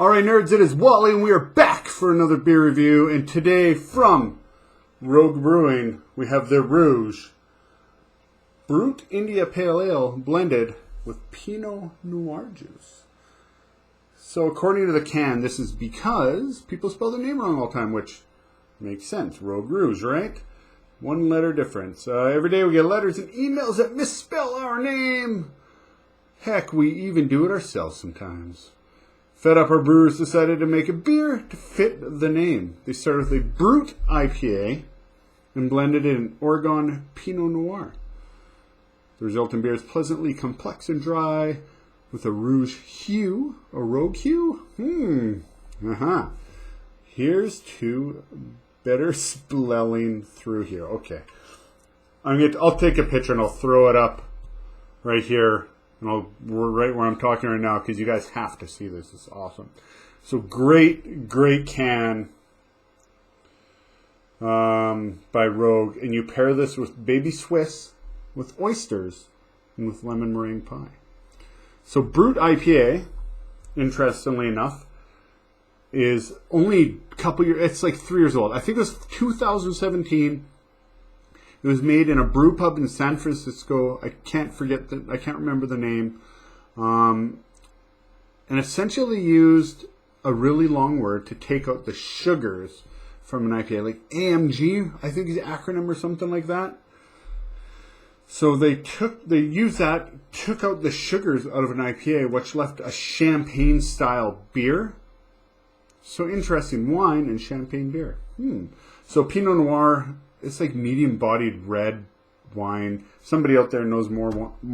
Alright nerds, it is Wally and we are back for another beer review, and today from Rogue Brewing we have the Rouge Brut India Pale Ale blended with Pinot Noir juice. So according to the can, this is because people spell their name wrong all the time, which makes sense. Rogue Rouge, right? One letter difference. Every day we get letters and emails that misspell our name. Heck, we even do it ourselves sometimes. Fed up, our brewers decided to make a beer to fit the name. They started with a Brut IPA and blended in an Oregon Pinot Noir. The resulting beer is pleasantly complex and dry with a rouge hue. A rogue hue? Here's to better spelling through here. Okay. I'll take a picture and I'll throw it up right here. And right where I'm talking right now, because you guys have to see this. It's awesome. So great can by Rogue. And you pair this with baby Swiss, with oysters, and with lemon meringue pie. So Brut IPA, interestingly enough, is only a couple years, it's like 3 years old. I think it was 2017. It was made in a brew pub in San Francisco. I can't remember the name. And essentially used a really long word to take out the sugars from an IPA. Like AMG, I think is the acronym or something like that. So they took out the sugars out of an IPA, which left a champagne style beer. So interesting, wine and champagne beer. So Pinot Noir, it's like medium-bodied red wine. Somebody out there knows more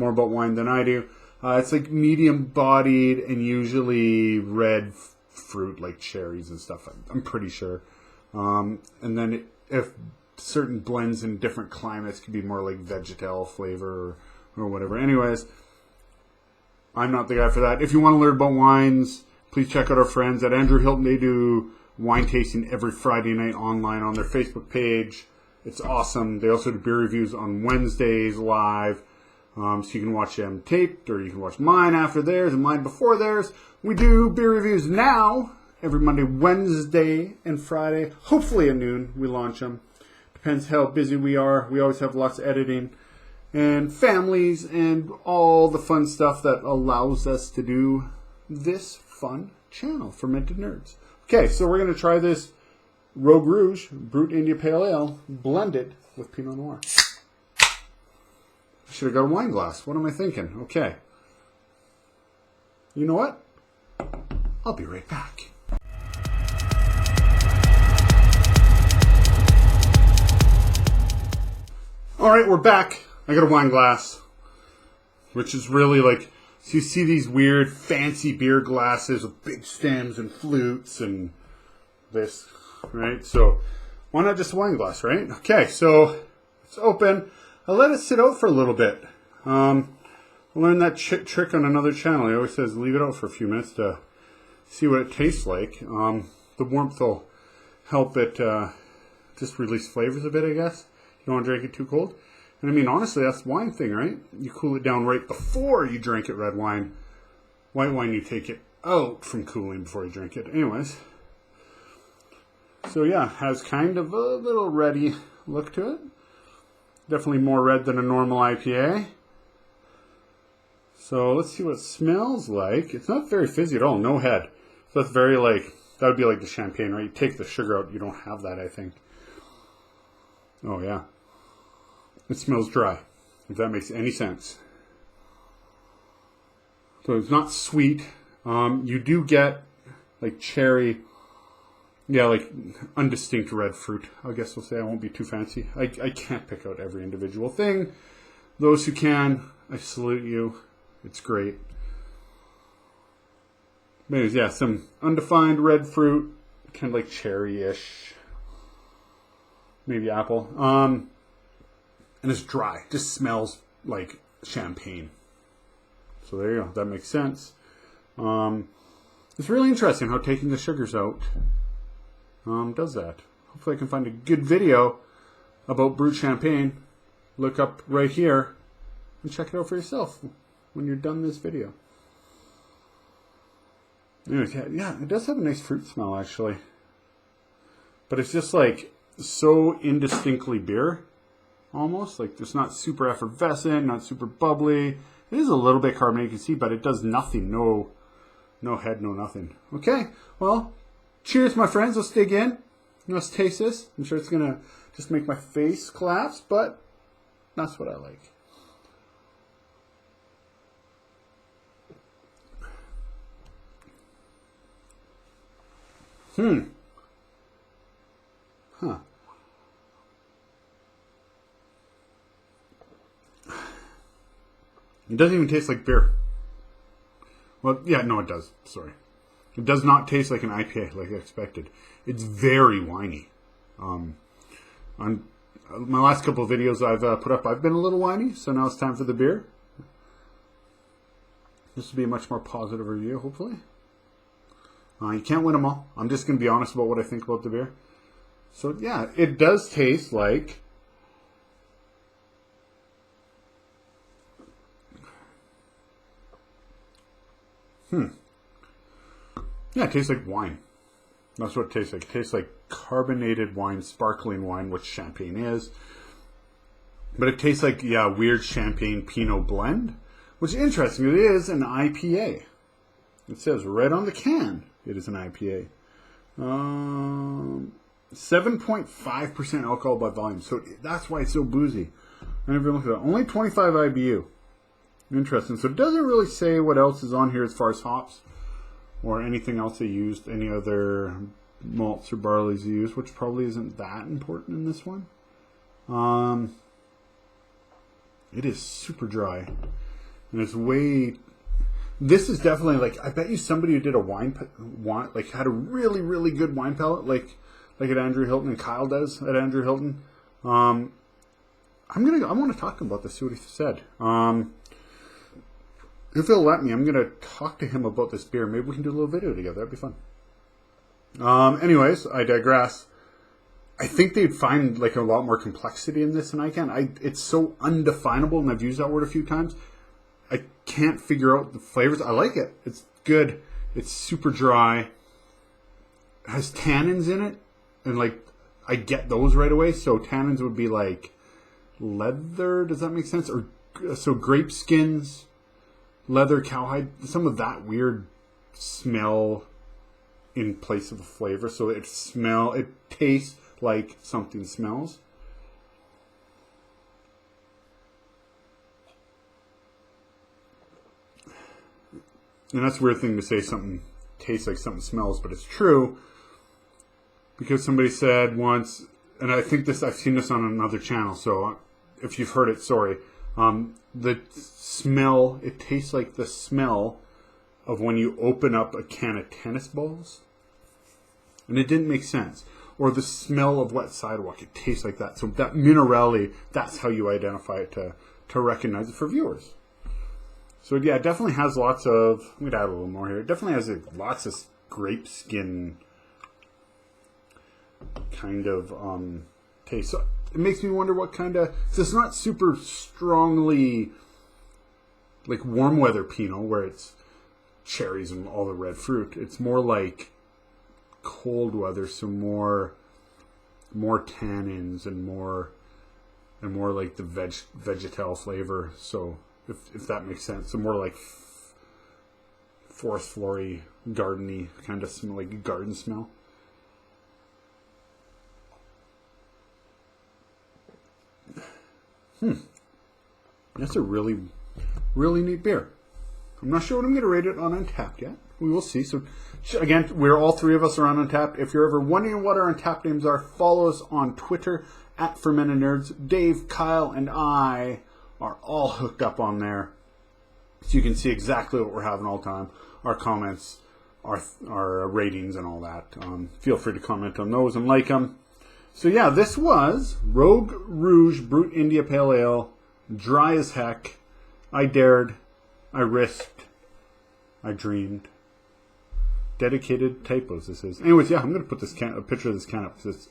about wine than I do. It's like medium-bodied and usually red fruit, like cherries and stuff. I'm pretty sure. And then if certain blends in different climates could be more like vegetal flavor or whatever. Anyways, I'm not the guy for that. If you want to learn about wines, please check out our friends at Andrew Hilton. They do wine tasting every Friday night online on their Facebook page. It's awesome. They also do beer reviews on Wednesdays live. So you can watch them taped, or you can watch mine after theirs and mine before theirs. We do beer reviews now every Monday, Wednesday, and Friday. Hopefully at noon we launch them. Depends how busy we are. We always have lots of editing and families and all the fun stuff that allows us to do this fun channel, Fermented Nerds. Okay, so we're going to try this Rogue Rouge Brut India Pale Ale blended with Pinot Noir. I should have got a wine glass. What am I thinking? Okay. You know what? I'll be right back. Alright, we're back. I got a wine glass, which is really like, so you see these weird fancy beer glasses with big stems and flutes and this. Right, so why not just a wine glass, right? Okay, so it's open. I'll let it sit out for a little bit. I learned that trick on another channel. He always says leave it out for a few minutes to see what it tastes like. The warmth will help it just release flavors a bit, I guess. You don't want to drink it too cold. And I mean, honestly, that's the wine thing, right? You cool it down right before you drink it, red wine. White wine, you take it out from cooling before you drink it. Anyways. So yeah, has kind of a little reddy look to it. Definitely more red than a normal IPA. So let's see what it smells like. It's not very fizzy at all, no head. So that's very like, that would be like the champagne, right? You take the sugar out, you don't have that, I think. Oh yeah. It smells dry, if that makes any sense. So it's not sweet. You do get like cherry. Yeah, like undistinct red fruit. I guess we'll say. I won't be too fancy. I can't pick out every individual thing. Those who can, I salute you. It's great. But anyways, yeah, some undefined red fruit, kind of like cherry-ish, maybe apple. And it's dry. Just smells like champagne. So there you go. That makes sense. It's really interesting how taking the sugars out does that. Hopefully I can find a good video about Brut Champagne. Look up right here and check it out for yourself when you're done this video. Anyways, yeah, it does have a nice fruit smell actually. But it's just like so indistinctly beer, almost. Like it's not super effervescent, not super bubbly. It is a little bit carbonated, you can see, but it does nothing. No head, no nothing. Okay, well, cheers, my friends. Let's dig in. Let's taste this. I'm sure it's going to just make my face collapse, but that's what I like. Huh. It doesn't even taste like beer. Well, yeah, no, it does. Sorry. It does not taste like an IPA like I expected. It's very winey. On my last couple of videos I've put up, I've been a little winey, so now it's time for the beer. This will be a much more positive review, hopefully. You can't win them all. I'm just going to be honest about what I think about the beer. So, yeah, it does taste like... Yeah, it tastes like wine. That's what it tastes like. It tastes like carbonated wine, sparkling wine, which champagne is. But it tastes like, yeah, weird champagne Pinot blend, which is interesting. It is an IPA. It says right on the can it is an IPA. 7.5% alcohol by volume. So that's why it's so boozy. I never looked at that. Only 25 IBU. Interesting. So it doesn't really say what else is on here as far as hops or anything else they used, any other malts or barleys used, which probably isn't that important in this one. It is super dry. And it's way... This is definitely like, I bet you somebody who did a wine like had a really, really good wine palate, like at Andrew Hilton and Kyle does at Andrew Hilton. I want to talk to him about this, see what he said. If he'll let me, I'm going to talk to him about this beer. Maybe we can do a little video together. That'd be fun. Anyways, I digress. I think they'd find like a lot more complexity in this than I can. It's so undefinable, and I've used that word a few times. I can't figure out the flavors. I like it. It's good. It's super dry. It has tannins in it, and like I get those right away. So tannins would be like leather. Does that make sense? Or so grape skins, leather, cowhide. Some of that weird smell in place of a flavor. So it tastes like something smells. And that's a weird thing to say, something tastes like something smells, but it's true. Because somebody said once, and I think I've seen this on another channel, so if you've heard it, sorry. The smell, it tastes like the smell of when you open up a can of tennis balls. And it didn't make sense. Or the smell of wet sidewalk, it tastes like that. So that minerality, that's how you identify it to recognize it for viewers. So yeah, it definitely has lots of, let me add a little more here. It definitely has lots of grape skin kind of taste. So it makes me wonder what kind of, so it's not super strongly like warm weather Pinot where it's cherries and all the red fruit. It's more like cold weather, so more tannins and more like the vegetal flavor. So if that makes sense, so more like forest flory, gardeny kind of smell, like garden smell. That's a really, really neat beer. I'm not sure what I'm going to rate it on Untapped yet. We will see. So again, all three of us are on Untapped. If you're ever wondering what our Untapped names are, follow us on Twitter at Fermented Nerds. Dave, Kyle, and I are all hooked up on there, so you can see exactly what we're having all the time. Our comments, our ratings, and all that. Feel free to comment on those and like them. So yeah, this was Rogue Rouge Brut India Pale Ale, dry as heck. I dared, I risked, I dreamed. Dedicated typos, this is. Anyways, yeah, I'm going to put a picture of this can up because it's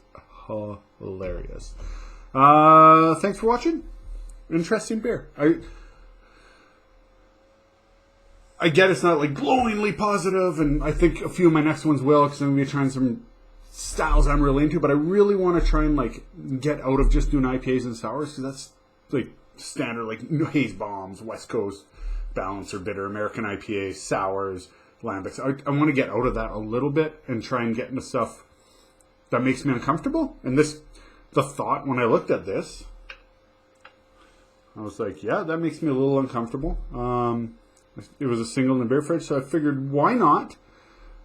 hilarious. Thanks for watching. Interesting beer. I get it's not like glowingly positive, and I think a few of my next ones will, because I'm going to be trying some styles I'm really into, but I really want to try and like get out of just doing IPAs and sours, because that's like standard, like haze bombs, West Coast Balancer bitter, American IPA, sours, lambics. I want to get out of that a little bit and try and get into stuff that makes me uncomfortable. And the thought when I looked at this, I was like, yeah, that makes me a little uncomfortable. It was a single in the beer fridge, so I figured why not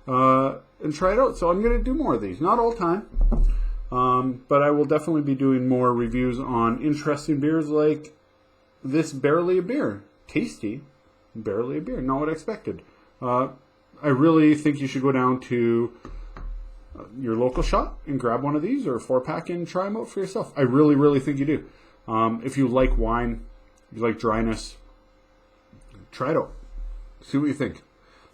and try it out. So I'm going to do more of these, not all the time, but I will definitely be doing more reviews on interesting beers like this Barely a Beer. Tasty, Barely a Beer, not what I expected. I really think you should go down to your local shop and grab one of these or a 4-pack and try them out for yourself. I really, really think you do. If you like wine, if you like dryness, try it out. See what you think.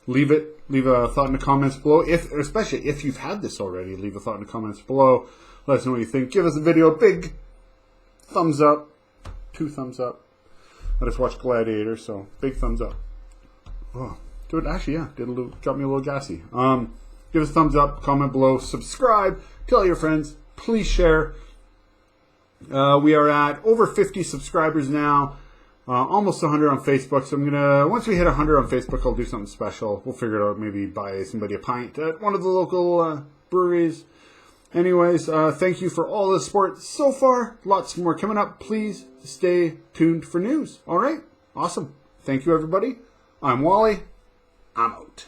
Leave a thought in the comments below. Especially if you've had this already, leave a thought in the comments below. Let us know what you think. Give us the video a big thumbs up. 2 thumbs up. I just watched Gladiator, so big thumbs up. Oh, dude, actually, yeah, got me a little gassy. Give us a thumbs up, comment below, subscribe, tell your friends, please share. We are at over 50 subscribers now, almost 100 on Facebook. So once we hit 100 on Facebook, I'll do something special. We'll figure it out, maybe buy somebody a pint at one of the local breweries. Anyways, thank you for all the support so far. Lots more coming up. Please stay tuned for news. All right, awesome. Thank you, everybody. I'm Wally. I'm out.